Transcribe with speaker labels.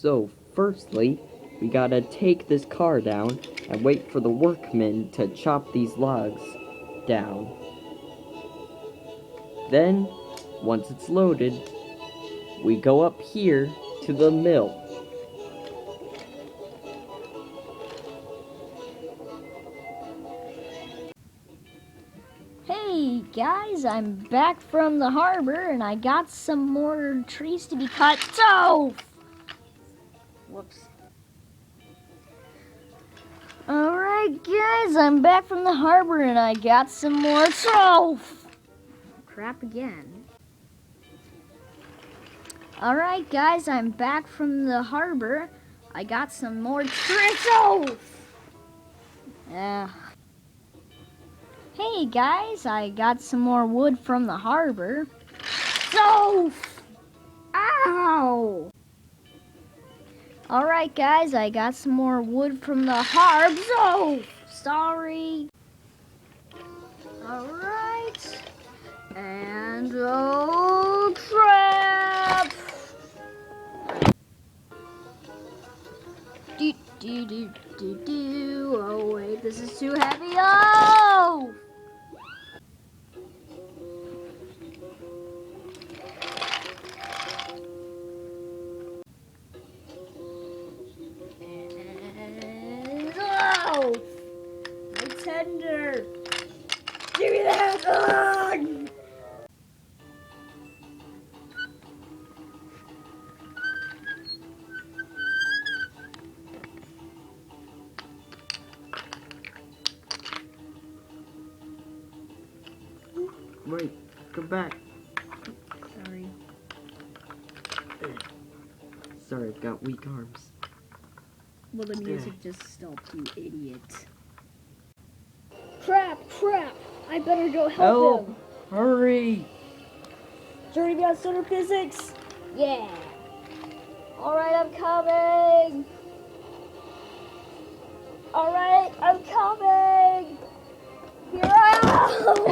Speaker 1: So, firstly, we gotta take this car down and wait for the workmen to chop these logs down. Then, once it's loaded, we go up here to the mill.
Speaker 2: Hey guys, I'm back from the harbor and I got some more trees to be cut. So, whoops. Alright guys, I'm back from the harbor and I got some more crap again. Alright guys, I'm back from the harbor. I got some more trees. Hey guys, I got some more wood from the harbor. Ow! Alright guys, I got some more wood from the harbor. Sorry. Alright. And oh crap! Do. Oh wait, this is too heavy. Oh! My tender! Give me that! Ugh!
Speaker 1: Wait, come back.
Speaker 2: Sorry.
Speaker 1: Sorry, I've got weak arms.
Speaker 2: Well, the music just stopped, you idiot. Crap! I better go help him.
Speaker 1: Hurry!
Speaker 2: Journey beyond solar physics. Yeah. Alright, I'm coming. Alright, I'm coming. Here I am.